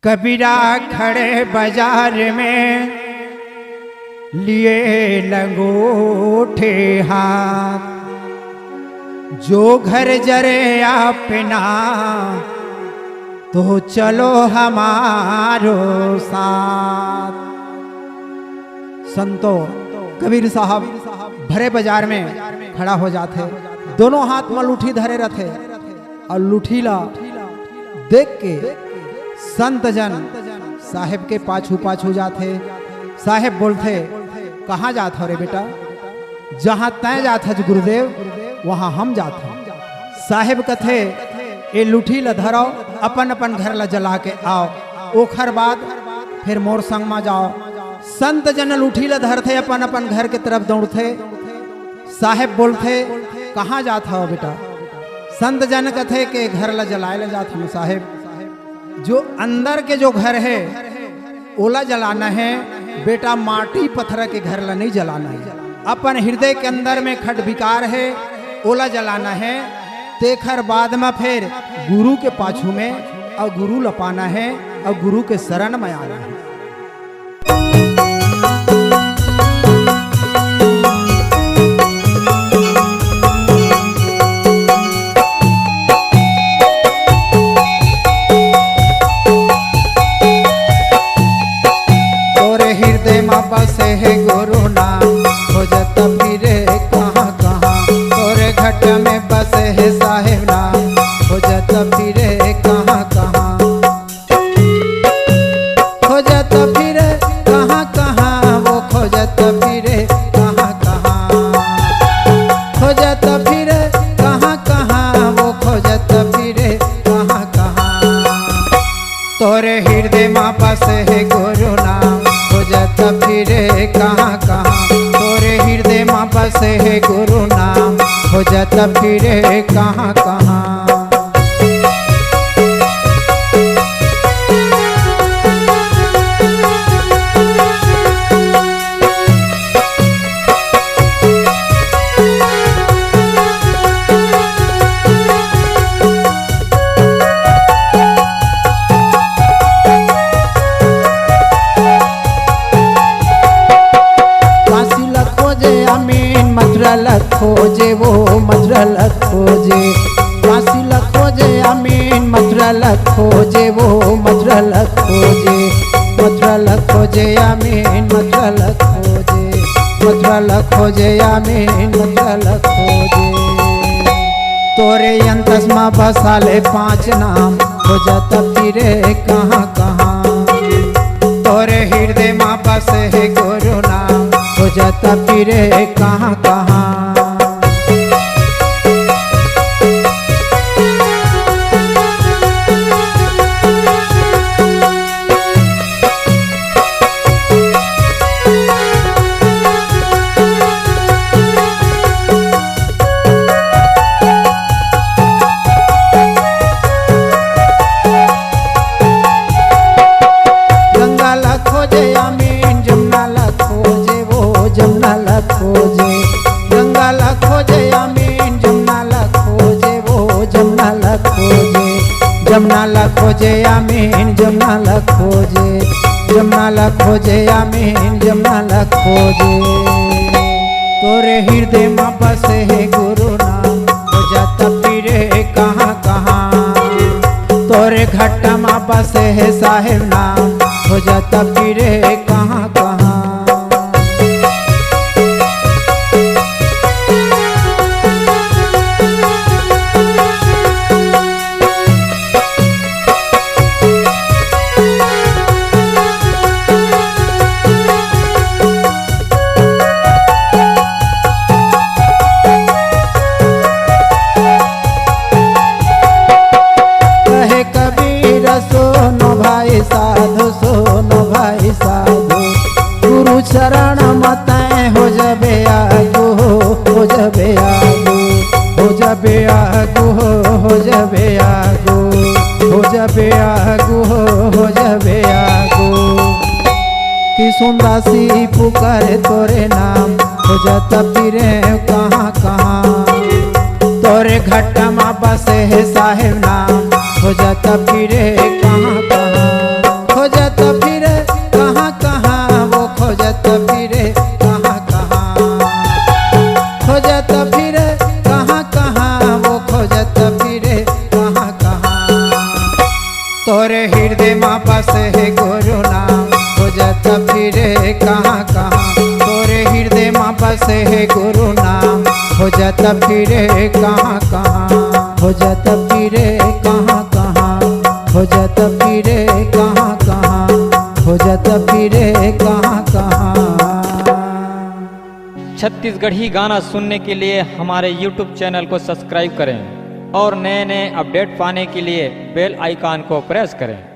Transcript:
कबीरा खड़े बाजार में लिए लंगोटे हाथ, जो घर जरे अपना तो चलो हमारो साथ। संतो कबीर साहब भरे बाजार में खड़ा हो जाते, दोनों हाथ में लूठी धरे रहते और लूठीला देख के संत जन साहेब के पाछू पाछू जाते। साहेब बोलते, कहाँ जात हो रे बेटा? जहाँ तय जात है गुरुदेव वहाँ हम जाते। साहेब कथे ये लूठी ल धरो, अपन अपन घर ला जला के आओ, ओखर बाद फिर मोर संग में जाओ। संत जन लूठी ल धरते, अपन अपन घर के तरफ दौड़ते। साहेब बोलते, कहाँ जात हो बेटा? संत जन कथे के घर ला जलाए ला जात हम साहेब। जो अंदर के जो घर है ओला जलाना है बेटा, माटी पत्थर के घर ला नहीं जलाना है। अपन हृदय के अंदर में खट विकार है, ओला जलाना है। तेखर बाद में फिर गुरु के पाछू में और गुरु लपाना है और गुरु के शरण में आना है। बसे है गुरु नाम खोजत फिरे कहाँ कहाँ, तोरे घट में बसे है साहेब नाम खोजत फिरे कहाँ कहाँ, खोजत फिरे कहाँ कहाँ, वो खोजत फिरे कहाँ कहाँ, खोजत फिरे कहाँ कहाँ, वो खोजत फिरे कहाँ कहाँ। तोरे हृदय में बसे है गुरु नाम खोजत फिरे कहाँ कहाँ, तोरे हृदय में बसे है गुरु नाम खोजत फिरे कहाँ कहाँ। खोजे वो मजरल खोजे, काशी ल खोजे अमीन मजरल खोजे वो मजरल खोजे, मजरल खोजे अमीन मजरल खोजे, मजरल खोजे अमीन मजरल खोजे। तोरे अंतस में बसाले 5 नाम खोजत फिरे कहाँ कहाँ, तोरे हृदय में बसे है गुरु नाम खोजत फिरे कहाँ कहाँ। खोजे गंगा ला खोजे अमीन जमुना ला खोजे वो जमुना ला खोजे, जमुना ला खोजे अमीन जमुना ला खोजे, जमुना ला खोजे अमीन जमुना ला खोजे। तोरे हृदय में बसे है गुरु नाम खोजत फिरे कहाँ कहाँ, तोरे घट में बसे है साहेब नाम खोजत फिरे कहाँ कहाँ। सोनो भाई साधु, सोनो भाई साधु, गुरु चरण मत हो जबे आगू, हो जबे आगू, हो जबे आगू, हो जबे आगू, हो जबे आगू, हो जबे आगू। कि सुंदासी पुकारे तोरे नाम खोजत फिरे कहाँ कहाँ, तोरे घट में बसे है साहेब नाम खोजत फिरे कहाँ कहाँ। है गुरु नाम, हो जात फिरे कहाँ कहाँ, हो जात फिरे कहाँ कहाँ, हो जात फिरे कहाँ कहाँ, हो जात फिरे कहाँ कहाँ। छत्तीसगढ़ी गाना सुनने के लिए हमारे YouTube चैनल को सब्सक्राइब करें और नए नए अपडेट पाने के लिए बेल आइकॉन को प्रेस करें।